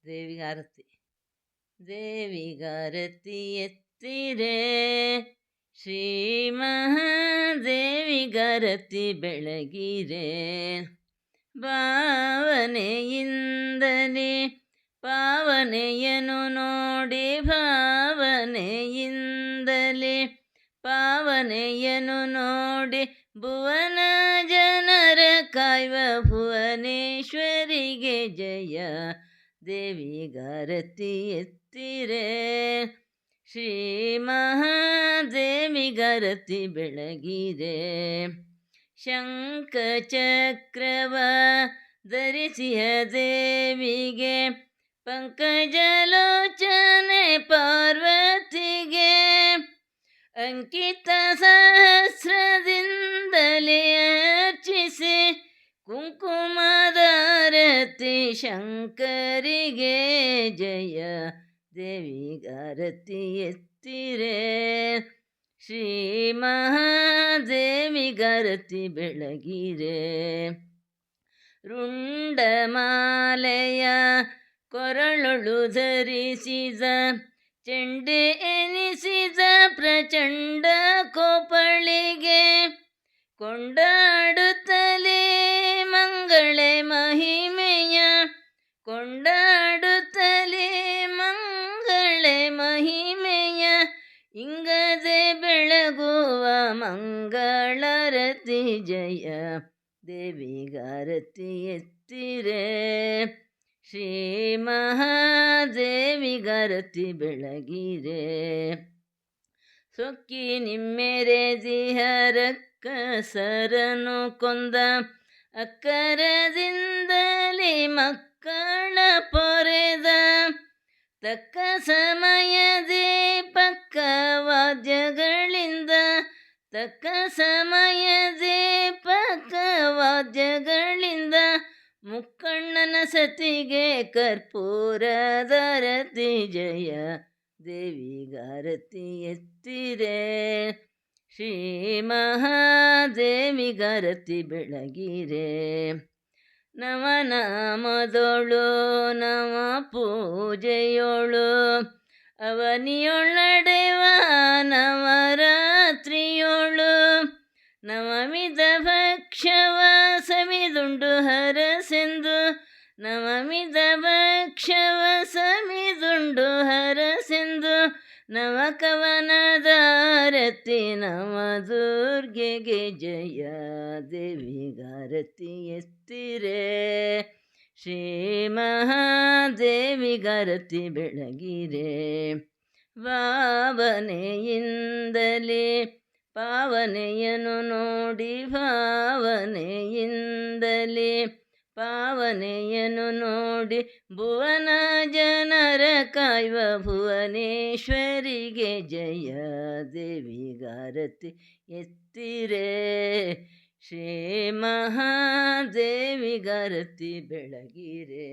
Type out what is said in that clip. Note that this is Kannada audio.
ದೇವಿಗಾರತಿ ದೇವಿಗಾರತಿ ಎತ್ತಿರೆ ಶ್ರೀ ಮಹಾದೇವಿಗಾರತಿ ಬೆಳಗಿರೆ ಭಾವನೆಯಿಂದಲೇ ಪಾವನೆಯನು ನೋಡಿ ಭಾವನೆಯಿಂದಲೇ ಪಾವನೆಯನು ನೋಡಿ ಭುವನ ಜನರ ಕಾಯ್ವ ಭುವನೇಶ್ವರಿಗೆ ಜಯ ದೇವಿಗಾರತಿ ಎತ್ತಿರೆ ಶ್ರೀ ಮಹಾದೇವಿಗಾರತಿ ಬೆಳಗಿರೆ ಶಂಖ ಚಕ್ರವ ಧರಿಸಿಯ ದೇವಿಗೆ ಪಂಕಜಲೋಚನೆ ಪಾರ್ವತಿಗೆ ಅಂಕಿತ ಸಹಸ್ರದಿಂದಲೇ ಅರ್ಚಿಸಿ ಕುಂಕುಮದಾರತಿ ಶಂಕರಿಗೆ ಜಯ ದೇವಿಗಾರತಿ ಎತ್ತಿರೆ ಶ್ರೀ ಮಹಾದೇವಿಗಾರತಿ ಬೆಳಗಿರೆ ರುಂಡಮಾಲೆಯ ಕೊರಳೊಳು ಧರಿಸಿದ ಚೆಂಡೆ ಎನಿಸಿದ ಪ್ರಚಂಡ ಕೋಪಳಿಗೆ ಕೊಂಡಾಡುತ್ತಲೇ ಮಂಗಳೆ ಮಹಿಮೆಯ ಕೊಂಡಾಡುತ್ತಲೇ ಮಂಗಳೆ ಮಹಿಮೆಯ ಇಂಗದೆ ಬೆಳಗುವ ಮಂಗಳಾರತಿ ಜಯ ದೇವಿಗಾರತಿ ಎತ್ತಿರೆ ಶ್ರೀ ಮಹಾದೇವಿಗಾರತಿ ಬೆಳಗಿರೆ ಸೊಕ್ಕಿ ನಿಮ್ಮೆರೆದಿಹರಕ್ಕ ಸರನು ಕೊಂದ ಅಕ್ಕರದಿಂದಲೇ ಮಕ್ಕಳ ಪೊರೆದ ತಕ್ಕ ಸಮಯದೇ ಪಕ್ಕ ವಾದ್ಯಗಳಿಂದ ತಕ್ಕ ಸಮಯದೇ ಪಕ್ಕ ವಾದ್ಯಗಳಿಂದ ಮುಕ್ಕಣ್ಣನ ಸತಿಗೆ ಕರ್ಪೂರದಾರತಿ ಜಯ ದೇವಿಗಾರತಿ ಎತ್ತಿರೆ ಶ್ರೀ ಮಹಾದೇವಿಗಾರತಿ ಬೆಳಗಿರೆ ನವನಾಮದೊಳು ನವ ಪೂಜೆಯೋಳು ಅವನಿಯೊಳಡೆವ ನವರಾತ್ರಿಯೋಳು ನವಮಿದ ಭಕ್ಷವ ಸಮಿದುಂಡು ಹರಸೆಂದು ನವಮಿದ ಭಕ್ಷವ ಸಮಿದುಂಡು ಹರಸೆಂದು ನವಕವನದಾರತಿ ನವ ದುರ್ಗೆಗೆ ಜಯ ದೇವಿಗಾರತಿ ಎತ್ತಿರೆ ಶ್ರೀ ಮಹಾದೇವಿಗಾರತಿ ಬೆಳಗಿರೆ ಭಾವನೆಯಿಂದಲೇ ಪಾವನೆಯನು ನೋಡಿ ಭಾವನೆಯಿಂದಲೇ ಪಾವನೆಯನು ನೋಡಿ ಭುವನ ಜನರ ಕಾಯ್ವ ಭುವನೇಶ್ವರಿಗೆ ಜಯ ದೇವಿಗಾರತಿ ಎತ್ತಿರೆ ಶ್ರೀ ಮಹಾದೇವಿಗಾರತಿ ಬೆಳಗಿರೆ